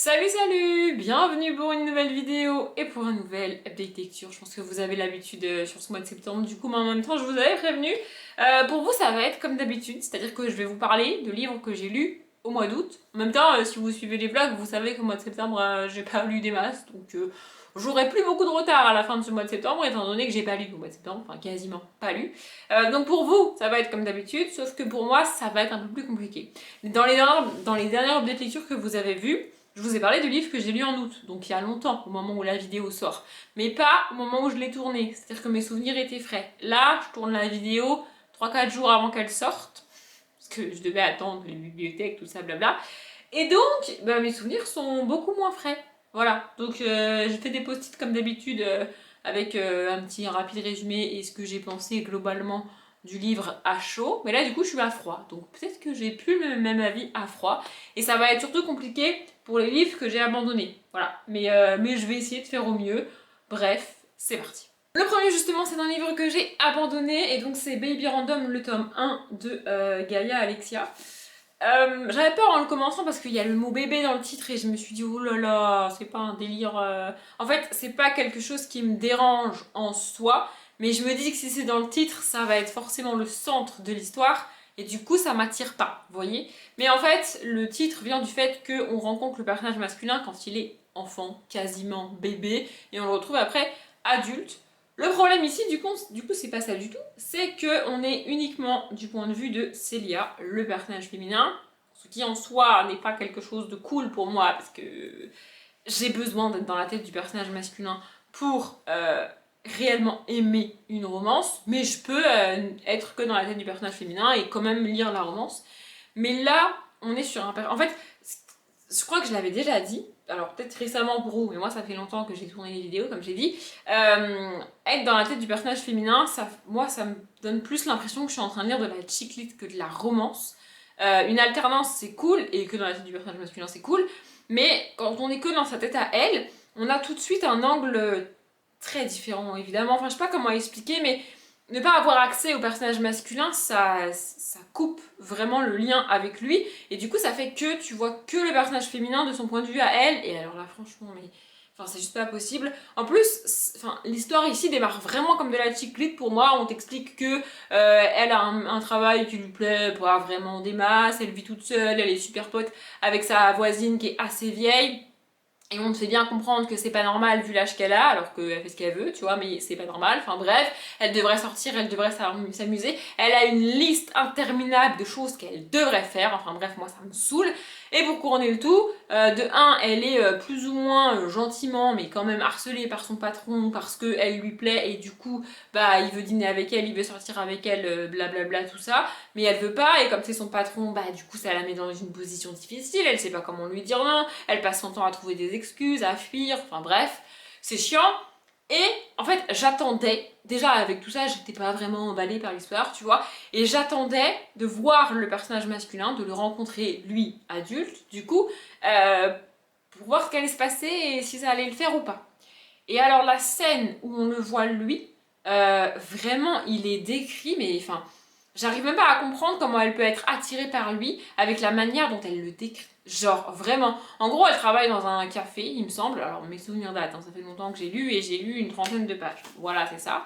Salut, bienvenue pour une nouvelle vidéo et pour un nouvel update lecture. Je pense que vous avez l'habitude sur ce mois de septembre, du coup, mais en même temps, je vous avais prévenu. Pour vous, ça va être comme d'habitude, c'est-à-dire que je vais vous parler de livres que j'ai lus au mois d'août. En même temps, si vous suivez les vlogs, vous savez qu'au mois de septembre, j'ai pas lu des masses, donc j'aurai plus beaucoup de retard à la fin de ce mois de septembre, étant donné que j'ai pas lu au mois de septembre, enfin quasiment pas lu. Donc pour vous, ça va être comme d'habitude, sauf que pour moi, ça va être un peu plus compliqué. Dans les dernières updates lecture que vous avez vues, je vous ai parlé de livres que j'ai lus en août, donc il y a longtemps, au moment où la vidéo sort. Mais pas au moment où je l'ai tournée, c'est-à-dire que mes souvenirs étaient frais. Là, je tourne la vidéo 3-4 jours avant qu'elle sorte, parce que je devais attendre les bibliothèques, tout ça, blabla. Et donc, mes souvenirs sont beaucoup moins frais. Voilà, donc j'ai fait des post-it comme d'habitude, avec un petit rapide résumé et ce que j'ai pensé globalement du livre à chaud. Mais là, du coup, je suis à froid, donc peut-être que j'ai plus le même avis à froid. Et ça va être surtout compliqué pour les livres que j'ai abandonnés. Voilà, mais je vais essayer de faire au mieux. Bref, c'est parti. Le premier justement c'est un livre que j'ai abandonné et donc c'est Baby Random, le tome 1 de Gaïa Alexia. J'avais peur en le commençant parce qu'il y a le mot bébé dans le titre et je me suis dit oh là là, c'est pas un délire. En fait, c'est pas quelque chose qui me dérange en soi, mais je me dis que si c'est dans le titre, ça va être forcément le centre de l'histoire et du coup ça m'attire pas, vous voyez. Mais en fait, le titre vient du fait qu'on rencontre le personnage masculin quand il est enfant, quasiment bébé, et on le retrouve après adulte. Le problème ici, du coup, c'est pas ça du tout, c'est qu'on est uniquement du point de vue de Célia, le personnage féminin, ce qui en soi n'est pas quelque chose de cool pour moi, parce que j'ai besoin d'être dans la tête du personnage masculin pour réellement aimer une romance, mais je peux être que dans la tête du personnage féminin et quand même lire la romance. Mais là, on est sur un... En fait, je crois que je l'avais déjà dit, alors peut-être récemment pour vous, mais moi ça fait longtemps que j'ai tourné les vidéos, comme j'ai dit. Être dans la tête du personnage féminin, moi ça me donne plus l'impression que je suis en train de lire de la chick lit que de la romance. Une alternance c'est cool, et que dans la tête du personnage masculin c'est cool, mais quand on est que dans sa tête à elle, on a tout de suite un angle très différent évidemment. Enfin je sais pas comment expliquer, mais ne pas avoir accès au personnage masculin, ça coupe vraiment le lien avec lui. Et du coup, ça fait que tu vois que le personnage féminin de son point de vue à elle. Et alors là, franchement, mais... Enfin, c'est juste pas possible. En plus, l'histoire ici démarre vraiment comme de la chick lit pour moi. On t'explique que elle a un travail qui lui plaît pas vraiment des masses. Elle vit toute seule, elle est super pote avec sa voisine qui est assez vieille. Et on te fait bien comprendre que c'est pas normal vu l'âge qu'elle a, alors qu'elle fait ce qu'elle veut, tu vois, mais c'est pas normal. Enfin bref, elle devrait sortir, elle devrait s'amuser. Elle a une liste interminable de choses qu'elle devrait faire. Enfin bref, moi ça me saoule. Et pour couronner le tout, de un, elle est plus ou moins gentiment, mais quand même harcelée par son patron parce qu'elle lui plaît et du coup, bah il veut dîner avec elle, il veut sortir avec elle, blablabla, tout ça. Mais elle veut pas, et comme c'est son patron, bah du coup ça la met dans une position difficile, elle sait pas comment lui dire non, elle passe son temps à trouver des excuses, à fuir, enfin bref, c'est chiant. Et en fait, j'attendais, déjà avec tout ça, j'étais pas vraiment emballée par l'histoire, tu vois, et j'attendais de voir le personnage masculin, de le rencontrer, lui, adulte, du coup, pour voir ce qu'allait se passer et si ça allait le faire ou pas. Et alors la scène où on le voit lui, vraiment, il est décrit, mais enfin, j'arrive même pas à comprendre comment elle peut être attirée par lui avec la manière dont elle le décrit. Genre, vraiment. En gros, elle travaille dans un café, il me semble. Alors, mes souvenirs datent, hein, ça fait longtemps que j'ai lu et j'ai lu une trentaine de pages. Voilà, c'est ça.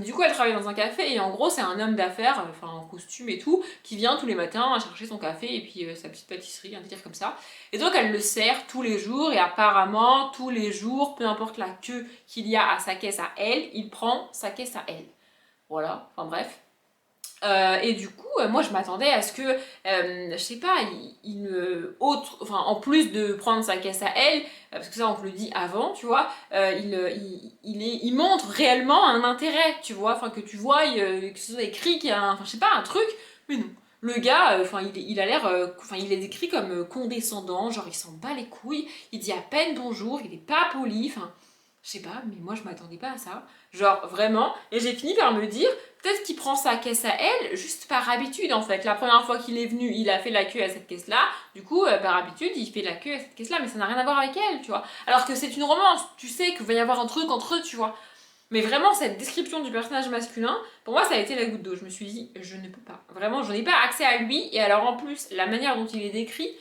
Du coup, elle travaille dans un café et en gros, c'est un homme d'affaires, enfin en costume et tout, qui vient tous les matins chercher son café et puis sa petite pâtisserie, un délire comme ça. Et donc, elle le sert tous les jours et apparemment, tous les jours, peu importe la queue qu'il y a à sa caisse à elle, il prend sa caisse à elle. Voilà, enfin bref. Et du coup, moi je m'attendais à ce que, je sais pas, enfin, en plus de prendre sa caisse à elle, parce que ça on te le dit avant, tu vois, il montre réellement un intérêt, tu vois, enfin que tu vois, que ce soit écrit qu'il y a enfin je sais pas, un truc, mais non. Le gars, enfin il a l'air, enfin il est décrit comme condescendant, genre il s'en bat les couilles, il dit à peine bonjour, il est pas poli, enfin je sais pas, mais moi je m'attendais pas à ça, genre vraiment, et j'ai fini par me dire, peut-être qu'il prend sa caisse à elle juste par habitude en fait. La première fois qu'il est venu, il a fait la queue à cette caisse-là. Du coup, par habitude, il fait la queue à cette caisse-là, mais ça n'a rien à voir avec elle, tu vois. Alors que c'est une romance, tu sais qu'il va y avoir un truc entre eux, tu vois. Mais vraiment, cette description du personnage masculin, pour moi, ça a été la goutte d'eau. Je me suis dit, je ne peux pas. Vraiment, je n'ai pas accès à lui. Et alors en plus, la manière dont il est décrit,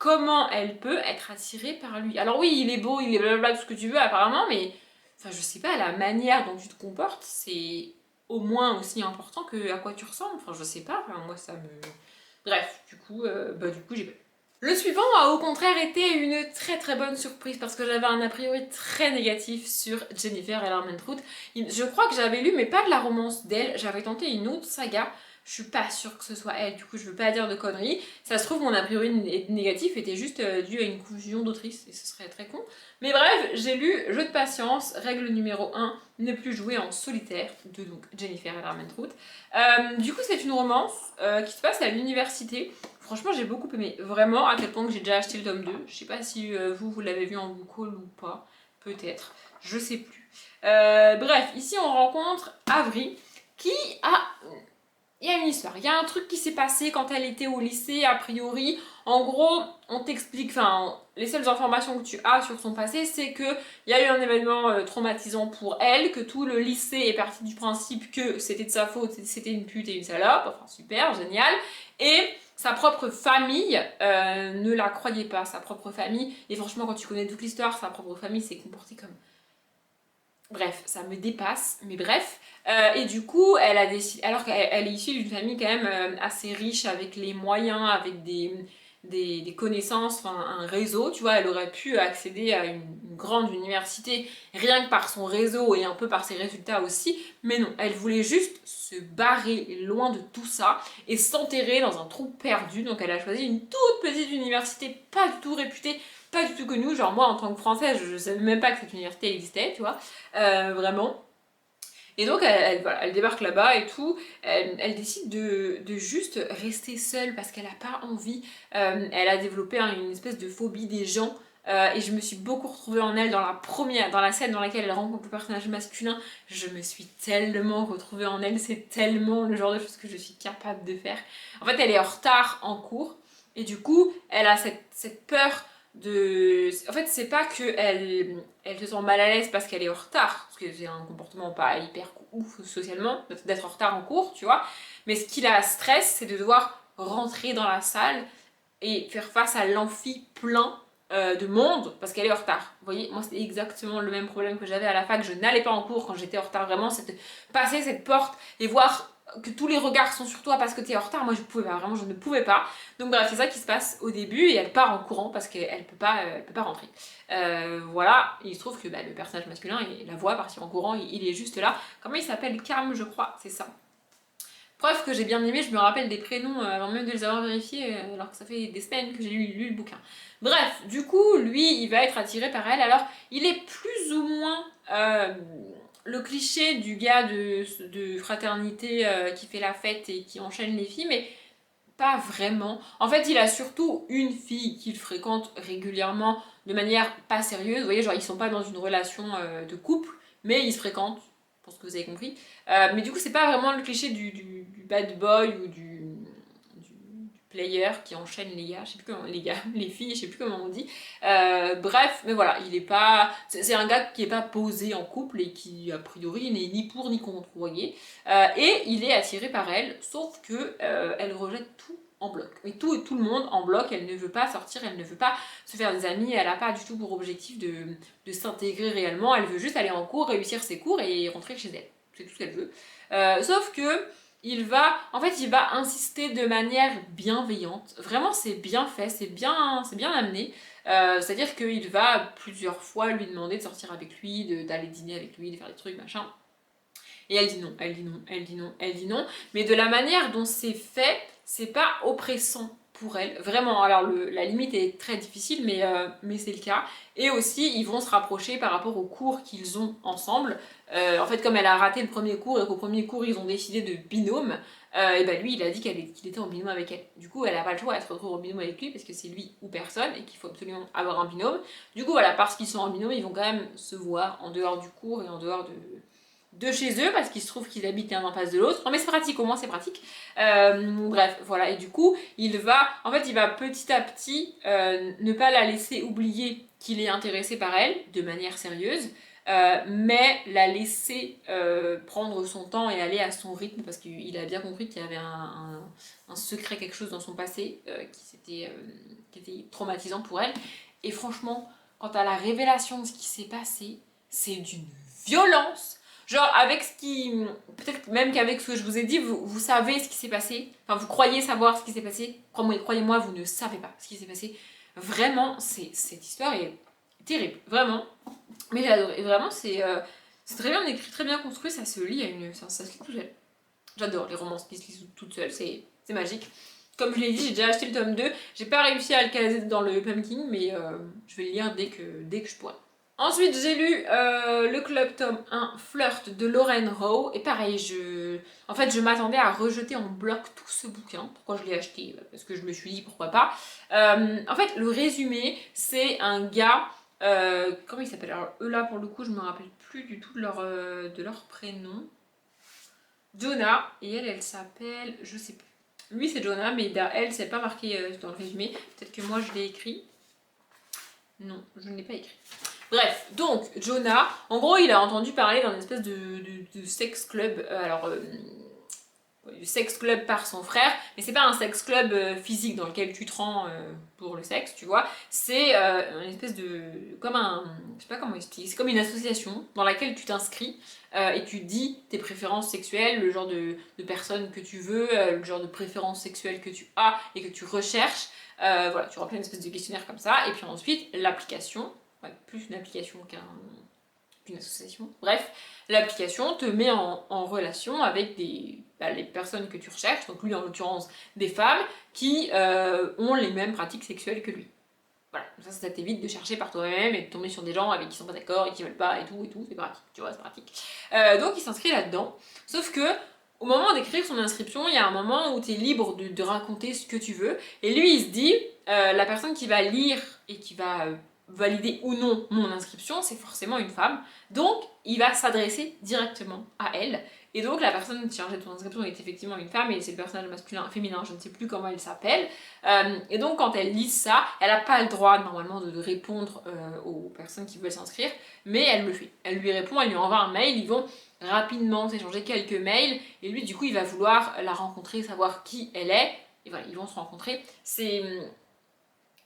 comment elle peut être attirée par lui. Alors oui, il est beau, il est blablabla, tout ce que tu veux apparemment, mais enfin je sais pas, la manière dont tu te comportes, c'est au moins aussi important que à quoi tu ressembles. Enfin je sais pas, enfin, moi ça me... Bref, du coup j'ai pas. Le suivant a au contraire été une très très bonne surprise parce que j'avais un a priori très négatif sur Jennifer Ellermann-Trout. Je crois que j'avais lu, mais pas de la romance d'elle, j'avais tenté une autre saga. Je suis pas sûre que ce soit elle, du coup je veux pas dire de conneries. Ça se trouve mon a priori négatif était juste dû à une confusion d'autrice et ce serait très con. Mais bref, j'ai lu Jeu de patience, règle numéro 1, ne plus jouer en solitaire de donc Jennifer Ellermann-Trout. Du coup c'est une romance qui se passe à l'université. Franchement, j'ai beaucoup aimé. Vraiment, à tel point que j'ai déjà acheté le tome 2. Je sais pas si vous l'avez vu en book haul ou pas. Peut-être. Je sais plus. Bref, ici on rencontre Avery qui a... Il y a une histoire. Il y a un truc qui s'est passé quand elle était au lycée, a priori. En gros, on t'explique... Enfin, les seules informations que tu as sur son passé, c'est qu'il y a eu un événement traumatisant pour elle, que tout le lycée est parti du principe que c'était de sa faute, c'était une pute et une salope. Enfin, super, génial. Et... sa propre famille ne la croyait pas, sa propre famille. Et franchement, quand tu connais toute l'histoire, sa propre famille s'est comportée comme... Bref, ça me dépasse, mais bref. Et du coup, elle a décidé... Alors qu'elle est issue d'une famille quand même assez riche, avec les moyens, avec des connaissances, enfin un réseau, tu vois, elle aurait pu accéder à une grande université rien que par son réseau et un peu par ses résultats aussi, mais non, elle voulait juste se barrer loin de tout ça et s'enterrer dans un trou perdu, donc elle a choisi une toute petite université pas du tout réputée, pas du tout connue, genre moi en tant que française je savais même pas que cette université existait, tu vois, vraiment. Et donc voilà, elle débarque là-bas et tout, elle décide de juste rester seule parce qu'elle n'a pas envie. Elle a développé une espèce de phobie des gens. Et je me suis beaucoup retrouvée en elle dans la scène dans laquelle elle rencontre le personnage masculin. Je me suis tellement retrouvée en elle, c'est tellement le genre de choses que je suis capable de faire. En fait, elle est en retard en cours et du coup, elle a cette peur de... En fait, c'est pas que elle se sent mal à l'aise parce qu'elle est en retard, parce que c'est un comportement pas hyper ouf socialement, d'être en retard en cours, tu vois. Mais ce qui la stresse, c'est de devoir rentrer dans la salle et faire face à l'amphi plein de monde parce qu'elle est en retard. Vous voyez, moi c'était exactement le même problème que j'avais à la fac. Je n'allais pas en cours quand j'étais en retard, vraiment. C'était passer cette porte et voir que tous les regards sont sur toi parce que tu es en retard. Moi je pouvais pas, vraiment je ne pouvais pas. Donc bref, c'est ça qui se passe au début et elle part en courant parce qu'elle peut pas rentrer. Voilà, il se trouve que le personnage masculin, il la voit partir en courant, il est juste là. Comment il s'appelle? Cam, je crois, c'est ça. Preuve que j'ai bien aimé, je me rappelle des prénoms avant même de les avoir vérifiés, alors que ça fait des semaines que j'ai lu le bouquin. Bref, du coup, lui, il va être attiré par elle. Alors, il est plus ou moins le cliché du gars de fraternité qui fait la fête et qui enchaîne les filles, mais pas vraiment. En fait, il a surtout une fille qu'il fréquente régulièrement de manière pas sérieuse. Vous voyez, genre, ils sont pas dans une relation de couple, mais ils se fréquentent. Je pense que vous avez compris. Mais du coup, c'est pas vraiment le cliché du bad boy ou du player qui enchaîne les gars, je sais plus comment, les gars, les filles, je sais plus comment on dit. Bref, mais voilà, il est pas, c'est un gars qui est pas posé en couple et qui a priori n'est ni pour ni contre, vous voyez. Et il est attiré par elle, sauf que elle rejette tout en bloc. Mais tout le monde en bloc, elle ne veut pas sortir, elle ne veut pas se faire des amis, elle n'a pas du tout pour objectif de s'intégrer réellement, elle veut juste aller en cours, réussir ses cours et rentrer chez elle. C'est tout ce qu'elle veut. Sauf que il va insister de manière bienveillante. Vraiment, c'est bien fait, c'est bien amené. C'est-à-dire qu'il va plusieurs fois lui demander de sortir avec lui, d'aller dîner avec lui, de faire des trucs, machin. Et elle dit non, elle dit non, elle dit non, elle dit non. Mais de la manière dont c'est fait, c'est pas oppressant pour elle. Vraiment, alors la limite est très difficile, mais c'est le cas. Et aussi, ils vont se rapprocher par rapport aux cours qu'ils ont ensemble. En fait, comme elle a raté le premier cours et qu'au premier cours, ils ont décidé de binôme, et ben lui, il a dit qu'il était en binôme avec elle. Du coup, elle n'a pas le choix, elle se retrouve en binôme avec lui parce que c'est lui ou personne et qu'il faut absolument avoir un binôme. Du coup, voilà, parce qu'ils sont en binôme, ils vont quand même se voir en dehors du cours et en dehors de chez eux parce qu'il se trouve qu'ils habitent l'un en face de l'autre. Non mais c'est pratique, au moins c'est pratique. Bref, voilà, et du coup, il va petit à petit ne pas la laisser oublier qu'il est intéressé par elle de manière sérieuse. mais la laisser prendre son temps et aller à son rythme parce qu'il a bien compris qu'il y avait un secret, quelque chose dans son passé qui était traumatisant pour elle. Et franchement, quant à la révélation de ce qui s'est passé, c'est d'une violence. Genre avec ce qui... Peut-être même qu'avec ce que je vous ai dit, vous savez ce qui s'est passé. Enfin, vous croyez savoir ce qui s'est passé. Croyez-moi, vous ne savez pas ce qui s'est passé. Vraiment, cette histoire est terrible. Vraiment. Mais j'ai adoré. Et vraiment, c'est très bien écrit, très bien construit. Ça se lit, ça se lit tout seul. J'adore les romances qui se lisent toutes seules. C'est magique. Comme je l'ai dit, j'ai déjà acheté le tome 2. J'ai pas réussi à le caser dans le Pumpkin, mais je vais le lire dès que je pourrai. Ensuite, j'ai lu le Club tome 1 Flirt de Lauren Rowe. Et pareil, en fait, je m'attendais à rejeter en bloc tout ce bouquin. Pourquoi je l'ai acheté? Parce que je me suis dit pourquoi pas. En fait, le résumé, c'est un gars... comment il s'appelle? Alors, eux là, pour le coup, je me rappelle plus du tout de leur prénom. Jonah. Et elle s'appelle... Je sais plus. Lui, c'est Jonah, mais elle, c'est pas marqué dans le résumé. Peut-être que moi, je l'ai écrit. Non, je ne l'ai pas écrit. Bref, donc Jonah, en gros, il a entendu parler d'un espèce de sex club, du sex club par son frère, mais c'est pas un sex club physique dans lequel tu te rends pour le sexe, tu vois, c'est une espèce de, je sais pas comment expliquer, c'est comme une association dans laquelle tu t'inscris et tu dis tes préférences sexuelles, le genre de personne que tu veux, le genre de préférences sexuelles que tu as et que tu recherches, voilà, tu remplis une espèce de questionnaire comme ça, et puis ensuite l'application, plus une application qu'une association, bref, l'application te met en relation avec les personnes que tu recherches, donc lui en l'occurrence des femmes qui ont les mêmes pratiques sexuelles que lui. Voilà, ça t'évite de chercher par toi-même et de tomber sur des gens avec qui sont pas d'accord et qui veulent pas et tout, c'est pratique, tu vois, c'est pratique. Donc il s'inscrit là-dedans, sauf que au moment d'écrire son inscription, il y a un moment où tu es libre de raconter ce que tu veux, et lui il se dit, la personne qui va lire et qui va valider ou non mon inscription, c'est forcément une femme, donc il va s'adresser directement à elle, et donc la personne qui chargée de ton inscription est effectivement une femme, et c'est le personnage masculin, féminin, je ne sais plus comment elle s'appelle, et donc quand elle lit ça, elle n'a pas le droit normalement de répondre aux personnes qui veulent s'inscrire, mais elle le fait, elle lui répond, elle lui envoie un mail, ils vont rapidement s'échanger quelques mails, et lui du coup il va vouloir la rencontrer, savoir qui elle est, et voilà, ils vont se rencontrer. C'est...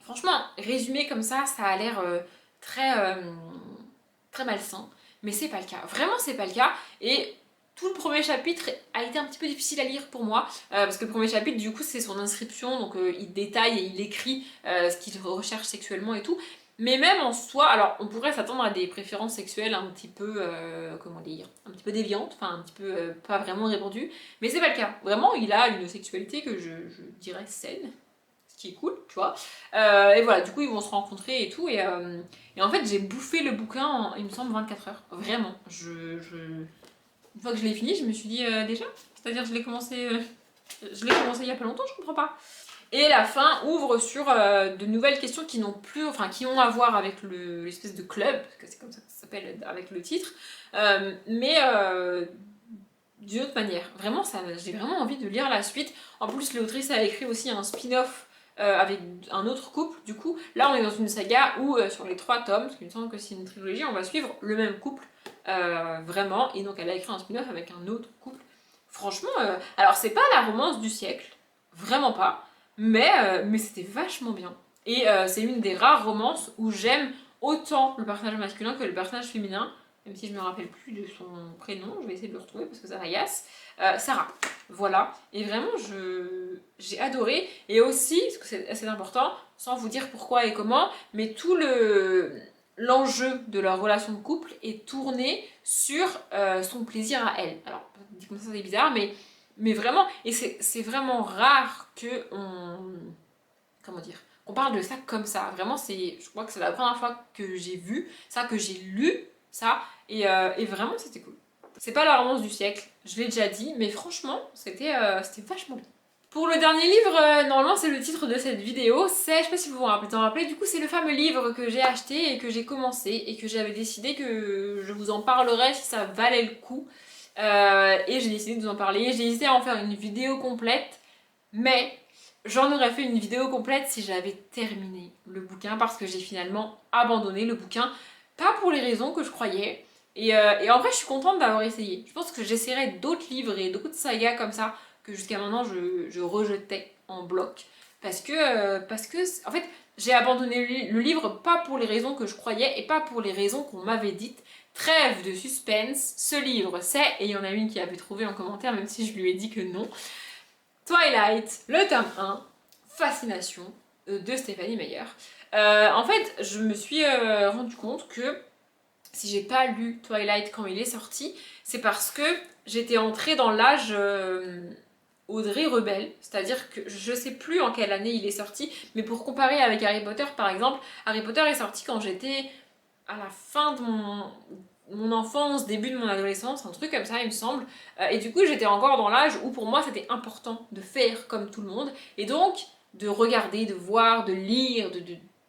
Franchement, résumé comme ça a l'air très malsain, mais c'est pas le cas. Vraiment, c'est pas le cas. Et tout le premier chapitre a été un petit peu difficile à lire pour moi, parce que le premier chapitre, du coup, c'est son inscription, donc il détaille et il écrit ce qu'il recherche sexuellement et tout. Mais même en soi, alors on pourrait s'attendre à des préférences sexuelles un petit peu, comment dire, un petit peu déviantes, enfin un petit peu pas vraiment répandues, mais c'est pas le cas. Vraiment, il a une sexualité que je dirais saine, qui est cool, tu vois. Et voilà, du coup, ils vont se rencontrer et tout. Et en fait, j'ai bouffé le bouquin en, il me semble, 24 heures. Vraiment. Une fois que je l'ai fini, je me suis dit déjà. C'est-à-dire, je l'ai commencé il y a pas longtemps, je comprends pas. Et la fin ouvre sur de nouvelles questions qui n'ont plus, enfin, qui ont à voir avec l'espèce de club, parce que c'est comme ça que ça s'appelle avec le titre. Mais d'une autre manière. Vraiment, j'ai vraiment envie de lire la suite. En plus, l'autrice a écrit aussi un spin-off avec un autre couple. Du coup, là, on est dans une saga où, sur les 3 tomes, parce qu'il me semble que c'est une trilogie, on va suivre le même couple, vraiment. Et donc, elle a écrit un spin-off avec un autre couple. Franchement, alors c'est pas la romance du siècle, vraiment pas, mais c'était vachement bien. Et c'est une des rares romances où j'aime autant le personnage masculin que le personnage féminin, même si je me rappelle plus de son prénom, je vais essayer de le retrouver parce que ça m'agace. Sarah, voilà. Et vraiment, j'ai adoré. Et aussi, parce que c'est assez important, sans vous dire pourquoi et comment, mais tout l'enjeu de leur relation de couple est tourné sur son plaisir à elle. Alors, dit comme ça, c'est bizarre, mais vraiment, et c'est vraiment rare que comment dire, qu'on parle de ça comme ça. Vraiment, je crois que c'est la première fois que j'ai vu ça, que j'ai lu ça, et vraiment, c'était cool. C'est pas la romance du siècle, je l'ai déjà dit, mais franchement, c'était vachement bien. Pour le dernier livre, normalement c'est le titre de cette vidéo, je sais pas si vous vous en rappelez, du coup c'est le fameux livre que j'ai acheté et que j'ai commencé et que j'avais décidé que je vous en parlerais si ça valait le coup. Et j'ai décidé de vous en parler, j'ai hésité à en faire une vidéo complète, mais j'en aurais fait une vidéo complète si j'avais terminé le bouquin parce que j'ai finalement abandonné le bouquin, pas pour les raisons que je croyais, Et en vrai, je suis contente d'avoir essayé. Je pense que j'essaierai d'autres livres et d'autres sagas comme ça que jusqu'à maintenant je rejetais en bloc. Parce que en fait, j'ai abandonné le livre pas pour les raisons que je croyais et pas pour les raisons qu'on m'avait dites. Trêve de suspense, ce livre c'est, et il y en a une qui avait trouvé en commentaire, même si je lui ai dit que non, Twilight, le tome 1, Fascination, de Stéphanie Meyer. En fait, je me suis rendu compte que si j'ai pas lu Twilight quand il est sorti, c'est parce que j'étais entrée dans l'âge Audrey Rebelle, c'est-à-dire que je sais plus en quelle année il est sorti, mais pour comparer avec Harry Potter par exemple, Harry Potter est sorti quand j'étais à la fin de mon enfance, début de mon adolescence, un truc comme ça il me semble, et du coup j'étais encore dans l'âge où pour moi c'était important de faire comme tout le monde, et donc de regarder, de voir, de lire,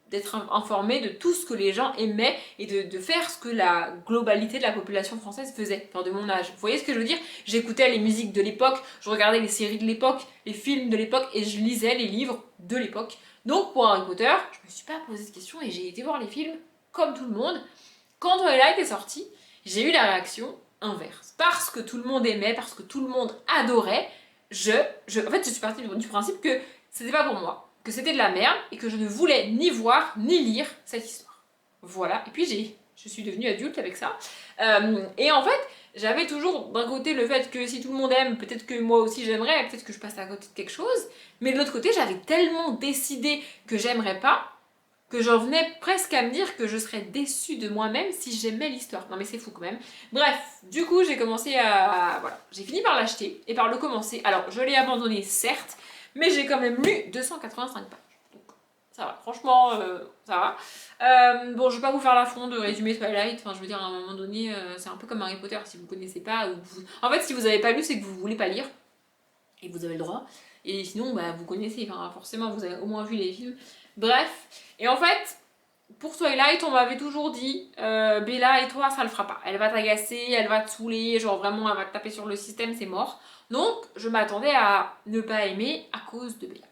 d'être informé de tout ce que les gens aimaient et de faire ce que la globalité de la population française faisait, enfin de mon âge. Vous voyez ce que je veux dire? J'écoutais les musiques de l'époque, je regardais les séries de l'époque, les films de l'époque et je lisais les livres de l'époque. Donc pour Harry Potter, je me suis pas posé cette question et j'ai été voir les films comme tout le monde. Quand Twilight est sorti, j'ai eu la réaction inverse. Parce que tout le monde aimait, parce que tout le monde adorait, en fait je suis partie du principe que c'était pas pour moi, que c'était de la merde et que je ne voulais ni voir ni lire cette histoire. Voilà, et puis je suis devenue adulte avec ça. Et en fait, j'avais toujours d'un côté le fait que si tout le monde aime, peut-être que moi aussi j'aimerais, peut-être que je passe à côté de quelque chose, mais de l'autre côté, j'avais tellement décidé que j'aimerais pas, que j'en venais presque à me dire que je serais déçue de moi-même si j'aimais l'histoire. Non mais c'est fou quand même. Bref, du coup j'ai commencé voilà, j'ai fini par l'acheter et par le commencer. Alors je l'ai abandonné certes, mais j'ai quand même lu 285 pages. Donc ça va, franchement, ça va. Bon, je vais pas vous faire l'affront de résumer Twilight, enfin je veux dire à un moment donné, c'est un peu comme Harry Potter, si vous connaissez pas, en fait si vous avez pas lu, c'est que vous voulez pas lire, et vous avez le droit, et sinon bah vous connaissez, enfin forcément vous avez au moins vu les films. Bref, et en fait, pour Twilight, on m'avait toujours dit Bella et toi, ça le fera pas. Elle va t'agacer, elle va te saouler, genre vraiment, elle va te taper sur le système, c'est mort. Donc, je m'attendais à ne pas aimer à cause de Bella.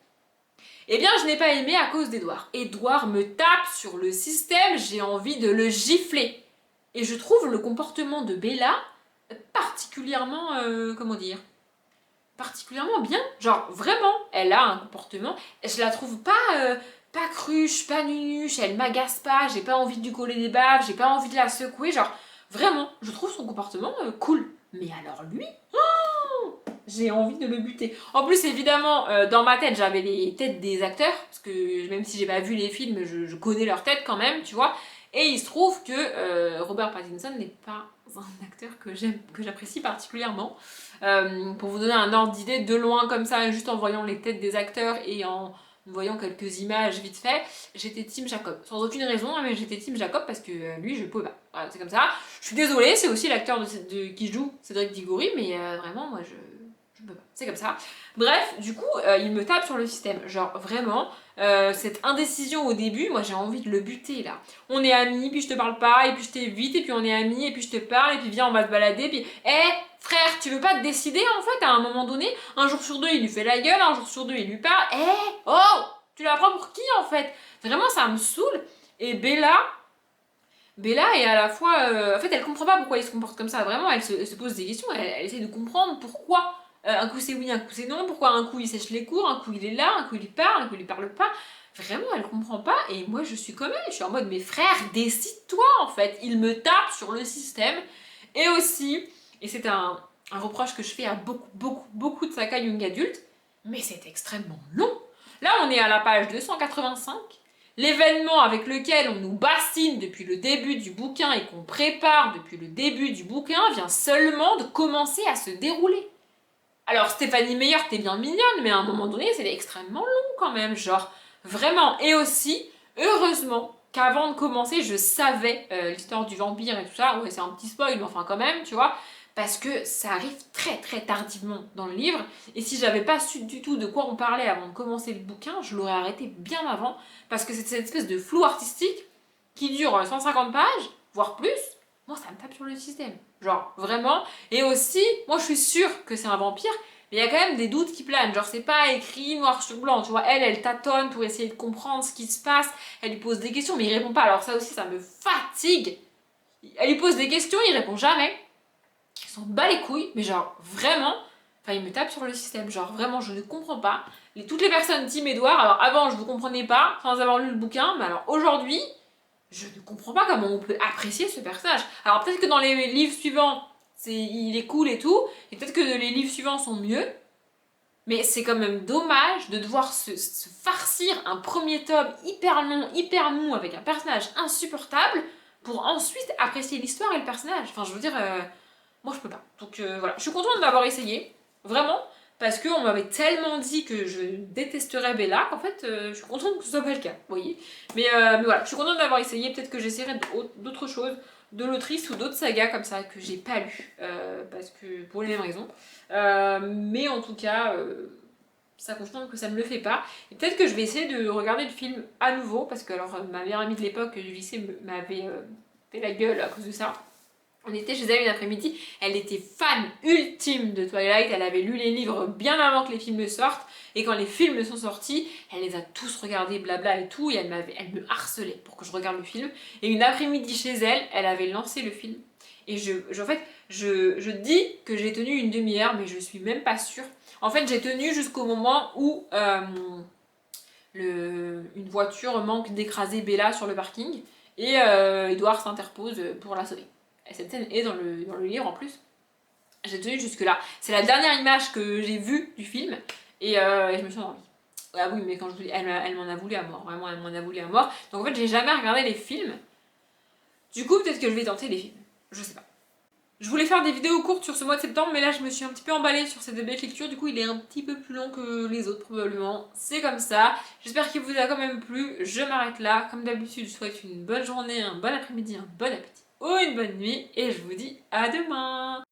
Eh bien, je n'ai pas aimé à cause d'Edouard. Edouard me tape sur le système, j'ai envie de le gifler. Et je trouve le comportement de Bella particulièrement, comment dire, particulièrement bien. Genre, vraiment, elle a un comportement, je la trouve pas cruche, pas nunuche, elle m'agace pas, j'ai pas envie de lui coller des baves, j'ai pas envie de la secouer, genre, vraiment, je trouve son comportement cool. Mais alors lui, j'ai envie de le buter. En plus, évidemment, dans ma tête, j'avais les têtes des acteurs, parce que même si j'ai pas vu les films, je connais leurs têtes quand même, tu vois. Et il se trouve que Robert Pattinson n'est pas un acteur que j'aime, que j'apprécie particulièrement. Pour vous donner un ordre d'idée, de loin comme ça, juste en voyant les têtes des acteurs et en voyant quelques images vite fait, j'étais Team Jacob. Sans aucune raison, hein, mais j'étais Team Jacob parce que lui, je pouvais pas. Voilà, c'est comme ça. Je suis désolée, c'est aussi l'acteur qui joue Cédric Diggory, mais vraiment, moi, je peux pas. C'est comme ça. Bref, du coup, il me tape sur le système. Genre, vraiment, cette indécision au début, moi, j'ai envie de le buter, là. On est amis, puis je te parle pas, et puis je t'évite, et puis on est amis, et puis je te parle, et puis viens, on va se balader, puis... frère, tu veux pas te décider, en fait, à un moment donné? Un jour sur deux, il lui fait la gueule, un jour sur deux, il lui parle. Oh! Tu la prends pour qui, en fait? Vraiment, ça me saoule. Et Bella est à la fois... en fait, elle comprend pas pourquoi il se comporte comme ça. Vraiment, elle se pose des questions. Elle essaie de comprendre pourquoi un coup c'est oui, un coup c'est non. Pourquoi un coup il sèche les cours, un coup il est là, un coup il parle, un coup il parle pas. Vraiment, elle comprend pas. Et moi, je suis comme elle. Je suis en mode, mais frère, décide-toi, en fait. Il me tape sur le système. Et aussi, et c'est un reproche que je fais à beaucoup de saga young adultes, mais c'est extrêmement long. Là, on est à la page 285. L'événement avec lequel on nous bassine depuis le début du bouquin et qu'on prépare depuis le début du bouquin vient seulement de commencer à se dérouler. Alors Stéphanie Meyer, t'es bien mignonne, mais à un moment donné, c'est extrêmement long quand même, genre, vraiment. Et aussi, heureusement, qu'avant de commencer, je savais l'histoire du vampire et tout ça. Ouais, c'est un petit spoil, mais enfin quand même, tu vois. Parce que ça arrive très tardivement dans le livre. Et si j'avais pas su du tout de quoi on parlait avant de commencer le bouquin, je l'aurais arrêté bien avant. Parce que c'est cette espèce de flou artistique qui dure 150 pages, voire plus. Moi, ça me tape sur le système. Genre, vraiment. Et aussi, moi, je suis sûre que c'est un vampire. Mais il y a quand même des doutes qui planent. Genre, c'est pas écrit noir sur blanc. Tu vois, elle tâtonne pour essayer de comprendre ce qui se passe. Elle lui pose des questions, mais il répond pas. Alors, ça aussi, ça me fatigue. Elle lui pose des questions, il répond jamais. Il s'en bat les couilles, mais genre vraiment, enfin il me tape sur le système, genre vraiment je ne comprends pas. Toutes les personnes team Edouard, alors avant je ne comprenais pas sans avoir lu le bouquin, mais alors aujourd'hui, je ne comprends pas comment on peut apprécier ce personnage. Alors peut-être que dans les livres suivants, il est cool et tout, et peut-être que les livres suivants sont mieux, mais c'est quand même dommage de devoir se farcir un premier tome hyper long, hyper mou, avec un personnage insupportable, pour ensuite apprécier l'histoire et le personnage. Enfin je veux dire, moi je peux pas. Donc voilà, je suis contente d'avoir essayé, vraiment, parce qu'on m'avait tellement dit que je détesterais Bella qu'en fait je suis contente que ce soit pas le cas, vous voyez. Mais voilà, je suis contente d'avoir essayé, peut-être que j'essaierai d'autres choses, de l'autrice ou d'autres sagas comme ça que j'ai pas lu, parce que pour les mêmes raisons. Mais en tout cas, ça confirme que ça me le fait pas. Et peut-être que je vais essayer de regarder le film à nouveau, parce que alors ma meilleure amie de l'époque du lycée m'avait fait la gueule à cause de ça. On était chez elle une après-midi, elle était fan ultime de Twilight, elle avait lu les livres bien avant que les films sortent, et quand les films sont sortis, elle les a tous regardés, blabla et tout, et elle me harcelait pour que je regarde le film. Et une après-midi chez elle, elle avait lancé le film. Et en fait, je dis que j'ai tenu une demi-heure, mais je suis même pas sûre. En fait, j'ai tenu jusqu'au moment où une voiture manque d'écraser Bella sur le parking, et Edouard s'interpose pour la sauver. Et cette scène est dans le livre en plus. J'ai tenu jusque là. C'est la dernière image que j'ai vue du film et je me suis endormie. Ah oui, mais quand je vous dis, elle m'en a voulu à mort. Vraiment, elle m'en a voulu à mort. Donc en fait, j'ai jamais regardé les films. Du coup, peut-être que je vais tenter les films. Je sais pas. Je voulais faire des vidéos courtes sur ce mois de septembre, mais là je me suis un petit peu emballée sur cette belle lecture, du coup il est un petit peu plus long que les autres probablement, c'est comme ça. J'espère qu'il vous a quand même plu, je m'arrête là. Comme d'habitude, je vous souhaite une bonne journée, un bon après-midi, un bon appétit ou une bonne nuit, et je vous dis à demain.